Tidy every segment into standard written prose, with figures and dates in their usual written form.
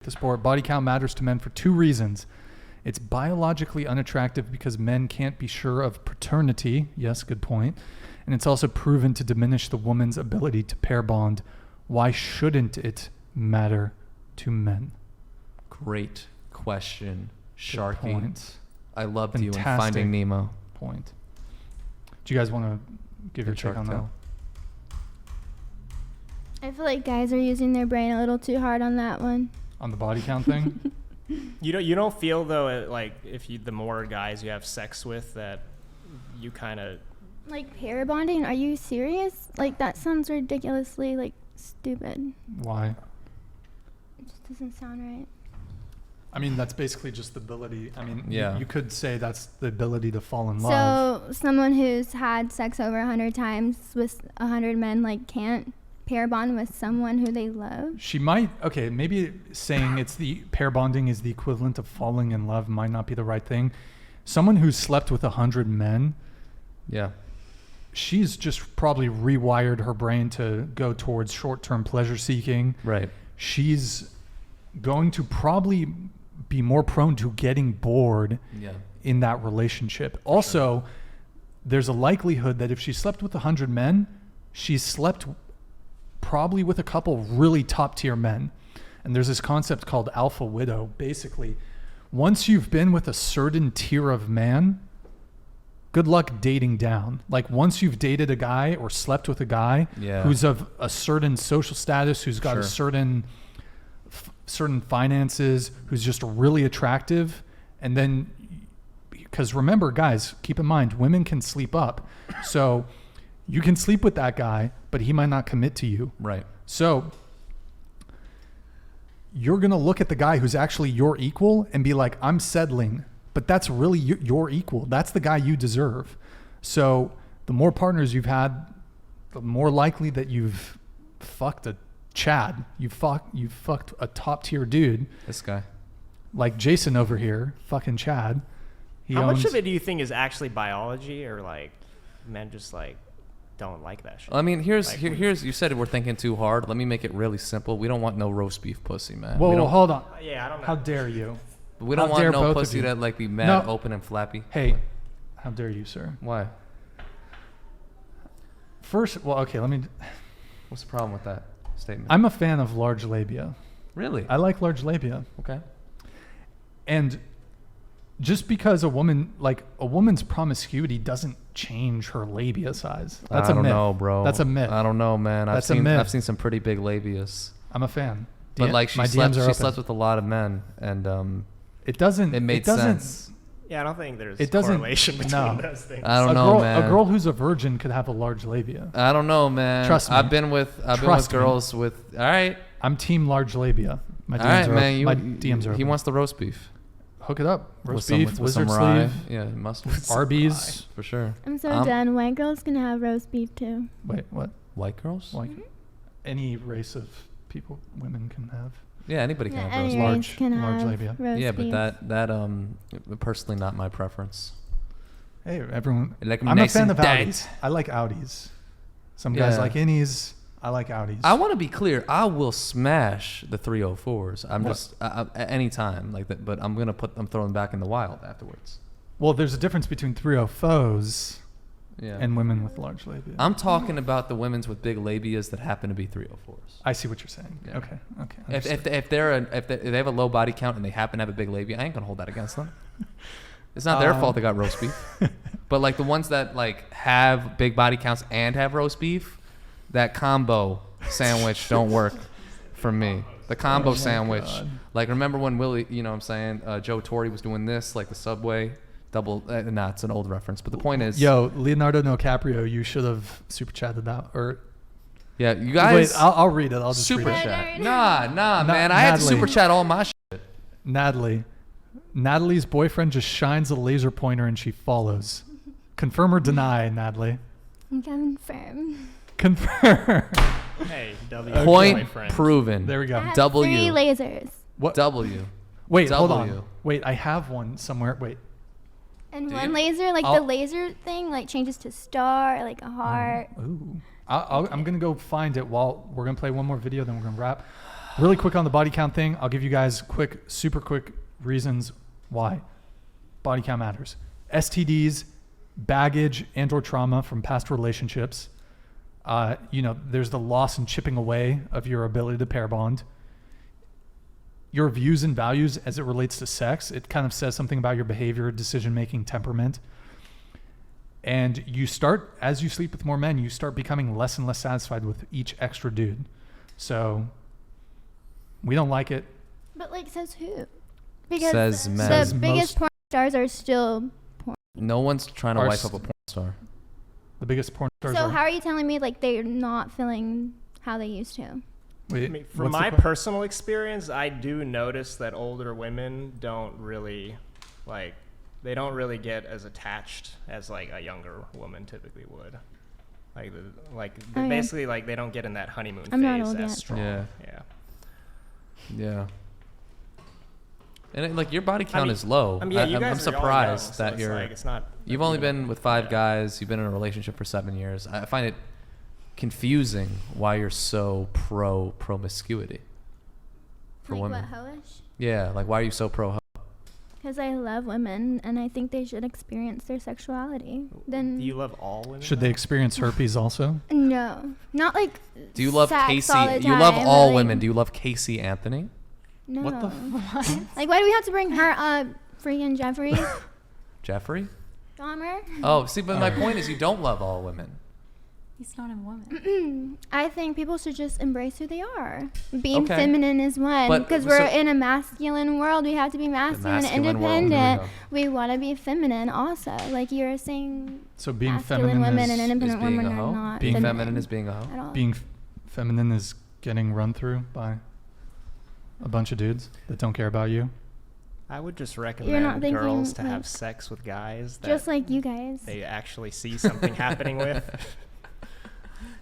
The sport. Body count matters to men for two reasons. It's biologically unattractive because men can't be sure of paternity. Yes, good point. And it's also proven to diminish the woman's ability to pair bond. Why shouldn't it matter to men? Great question, Sharky. Point. I loved Fantastic you in Finding Nemo. Point. Do you guys want to give your take on that? I feel like guys are using their brain a little too hard on that one. On the body count thing? You don't feel though like if you the more guys you have sex with that you kind of like pair bonding? Are you serious? Like that sounds ridiculously like stupid. Why? It just doesn't sound right. I mean, that's basically just the ability. I mean, yeah. you could say that's the ability to fall in love. So someone who's had sex over 100 times with 100 men like can't pair bond with someone who they love? She might, okay, maybe saying it's the pair bonding is the equivalent of falling in love might not be the right thing. Someone who's slept with 100 men, yeah, she's just probably rewired her brain to go towards short-term pleasure seeking. Right. She's going to probably be more prone to getting bored in that relationship. Also, there's a likelihood that if she slept with 100 men, she's slept probably with a couple really top tier men. And there's this concept called alpha widow. Basically, once you've been with a certain tier of man, good luck dating down. Like once you've dated a guy or slept with a guy who's of a certain social status, who's got a certain finances, who's just really attractive. And then, because remember guys, keep in mind, women can sleep up. So you can sleep with that guy, but he might not commit to you. Right. So you're going to look at the guy who's actually your equal and be like, I'm settling, but that's really your equal. That's the guy you deserve. So the more partners you've had, the more likely that you've fucked a Chad. You've fucked a top tier dude. This guy. Like Jason over here, fucking Chad. How much of it do you think is actually biology or like men just like don't like that shit? I mean, here's you said we're thinking too hard. Let me make it really simple. We don't want no roast beef pussy, man. Whoa, hold on. Yeah, I don't know. How dare you? We don't want no pussy that like be mad, open and flappy. Hey, how dare you, sir? Why? First, well, okay, let me. What's the problem with that statement? I'm a fan of large labia. Really? I like large labia. Okay. And just because a woman's promiscuity doesn't change her labia size. That's a myth. I don't know, bro. That's a myth. I don't know, man. I've seen some pretty big labias. I'm a fan. But like she slept with a lot of men, and it made sense. Yeah, I don't think there's a correlation between those things. I don't know, man. A girl who's a virgin could have a large labia. I don't know, man. Trust me. I've been with girls with. All right. I'm team large labia. My DMs are. He wants the roast beef. Hook it up. Roast beef, wizard sleeve. Yeah, mustard. Arby's. For sure. I'm so done. White girls can have roast beef too. Wait, what? White girls? Like any race of people, women can have. Yeah, anybody can have roast beef. Large labia. Yeah, but that personally not my preference. Hey, everyone. Like I'm a fan of Audis. I like Audis. Some guys like innies. I like Audis. I want to be clear. I will smash the 304s. I'm just at any time like that, but I'm throwing them back in the wild afterwards. Well, there's a difference between 304s and women with large labia. I'm talking about the women's with big labias that happen to be 304s. I see what you're saying. Yeah. Okay. If they have a low body count and they happen to have a big labia, I ain't gonna hold that against them. It's not their fault they got roast beef. But like the ones that like have big body counts and have roast beef, that combo sandwich don't work for me. The combo sandwich. God. Like remember when Willie, you know what I'm saying, Joe Torre was doing this, like the Subway double, it's an old reference, but the point is. Yo, Leonardo DiCaprio, you should have super chatted that. Yeah, you guys. Wait, I'll read it. I'll just super read it. chat. Nah, man. I had to super chat all my shit. Natalie's boyfriend just shines a laser pointer and she follows. Confirm or deny, Natalie? Confirm. Hey, point proven. There we go. W. 3 lasers. What? W. Wait, hold on. Wait, I have one somewhere. Wait. And one laser, like the laser thing, like changes to star, like a heart. Ooh. I'm gonna go find it while we're gonna play one more video, then we're gonna wrap. Really quick on the body count thing. I'll give you guys super quick reasons why body count matters. STDs, baggage and or trauma from past relationships. There's the loss and chipping away of your ability to pair bond. Your views and values as it relates to sex. It kind of says something about your behavior, decision-making, temperament. And you start, as you sleep with more men, you start becoming less and less satisfied with each extra dude. So we don't like it. But like, says who? Because Says men. the Says biggest most- porn stars are still porn. No one's trying to Our wipe up a porn star. The biggest porn stars So are. how are you telling me like they're not feeling how they used to? Wait, I mean, from what's the my que- personal experience, I do notice that older women don't really they don't really get as attached as like a younger woman typically would. yeah. Basically like they don't get in that honeymoon I'm not phase old as yet. strong. Yeah. Yeah. Yeah. And your body count is low. I mean, yeah, you I'm guys are all young, surprised so that it's you're. like, it's not. You've only been with 5 guys. You've been in a relationship for 7 years. I find it confusing why you're so pro promiscuity for like women. what, hoish? Yeah, like why are you so pro? Because I love women and I think they should experience their sexuality. Then Do you love all women? Should they experience herpes also? no, not like. Do you love sex Casey? all the You love time, all but, women. Do you love Casey Anthony? No. What the Like, why do we have to bring her up? Freaking Jeffrey Jeffrey? Dahmer. Oh, see, but my point is you don't love all women. He's not a woman. I think people should just embrace who they are. Being Okay. feminine is one, But- because so- we're in a masculine world. We have to be masculine, and masculine world, independent. here We want to be feminine also. Like you're saying, So being masculine feminine women is and independent being women a are hoe? not Being feminine feminine is being a hoe? at all. being feminine is getting run through by a bunch of dudes that don't care about you. I would just not recommend thinking, girls to have like- sex with guys that Just like you guys. they actually see something happening with.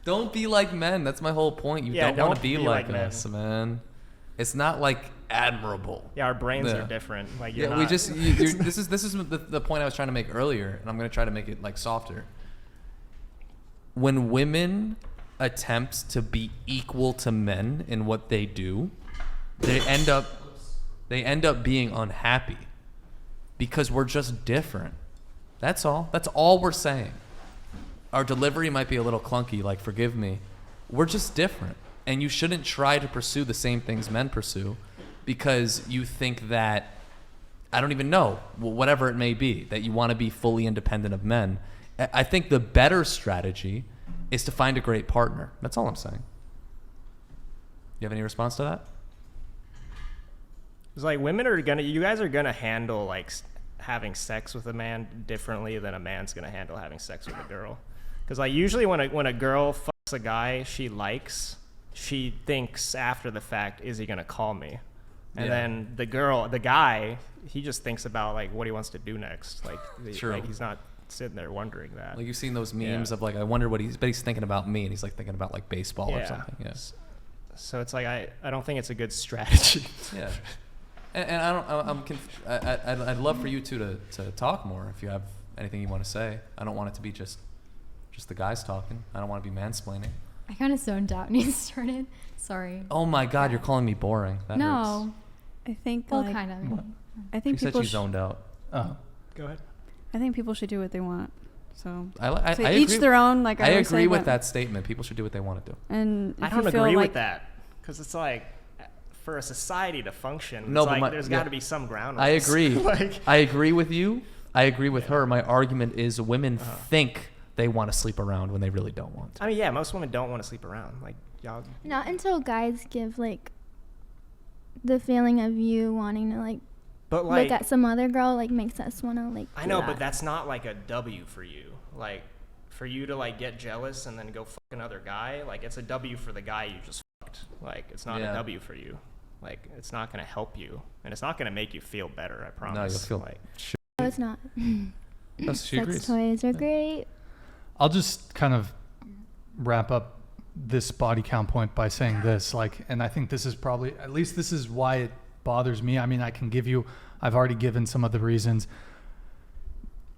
Don't be like men. That's my whole point. You Yeah, don't want don't to be be like like men. us, man. It's not like admirable. Yeah, our brains Yeah. are different. Like you're Yeah, not, this is the point I was trying to make earlier, and I'm gonna try to make it like softer. When women attempt to be equal to men in what they do, they end up being unhappy because we're just different. That's all. That's all we're saying. Our delivery might be a little clunky, like forgive me. We're just different, and you shouldn't try to pursue the same things men pursue because you think that, I don't even know, whatever it may be, that you want to be fully independent of men. I think the better strategy is to find a great partner. That's all I'm saying. You have any response to that? it's like you guys are gonna handle like having sex with a man differently than a man's gonna handle having sex with a girl. Because like usually when a girl fucks a guy she likes, she thinks after the fact, is he gonna call me? And Yeah. then the guy, he just thinks about like what he wants to do next. Like, True. like he's not sitting there wondering that. Like you've seen those memes Yeah. of like, I wonder what he's thinking about me, and he's like thinking about like baseball or Yeah. something. Yes. So it's like I don't think it's a good strategy. Yeah. And I'd love for you two to talk more if you have anything you want to say. I don't want it to be just the guys talking. I don't want to be mansplaining. I kind of zoned out when you started. Sorry. Oh my God, you're calling me boring. That hurts. No. I think Well, like, kind of. I She think said people she zoned out. Oh, Go ahead. I think people should do what they want. So I to I each agree. their own. Like I always say, agree with but- that statement. People should do what they want to do. And I if don't you feel agree like, with that because it's like for a society to function, No, it's but like my- there's yeah. got to be some ground. I rules. agree. Like, I agree with you. I agree with her. My argument is women Uh-huh. think they want to sleep around when they really don't want to. I mean, yeah, most women don't want to sleep around. Like y'all. Not until guys give like the feeling of you wanting to like But like, look at some other girl like makes us want to like. I do know, that. but that's not like a W for you. Like, for you to like get jealous and then go fuck another guy, like it's a W for the guy you just fucked. Like, it's not Yeah. a W for you. Like, it's not gonna help you, and it's not gonna make you feel better. I promise. No, you'll feel like. No, it's not. No, she Sex agrees. toys are great. I'll just kind of wrap up this body count point by saying this, like, and I think this is probably, at least this is why it bothers me. I mean, I've already given some of the reasons.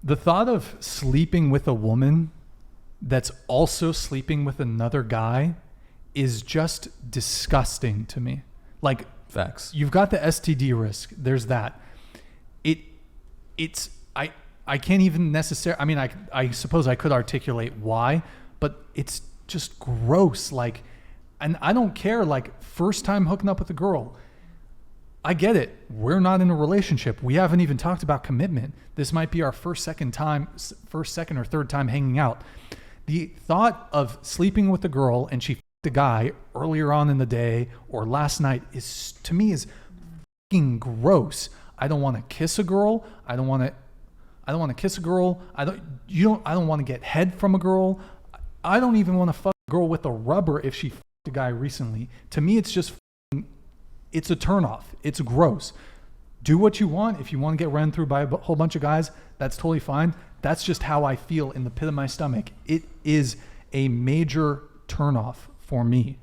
The thought of sleeping with a woman that's also sleeping with another guy is just disgusting to me. Like, Facts. you've got the STD risk. There's that. I can't even necessarily, I mean, I suppose I could articulate why, but it's just gross. Like, and I don't care, like, first time hooking up with a girl. I get it. We're not in a relationship. We haven't even talked about commitment. This might be our first, second, or third time hanging out. The thought of sleeping with a girl and she fucked a guy earlier on in the day or last night is, to me, is fucking gross. I don't want to kiss a girl. I don't want to kiss a girl. I don't want to get head from a girl. I don't even want to fuck a girl with a rubber if she fucked a guy recently. To me, it's just it's a turnoff. It's gross. Do what you want. If you want to get ran through by a whole bunch of guys, that's totally fine. That's just how I feel in the pit of my stomach. It is a major turnoff for me.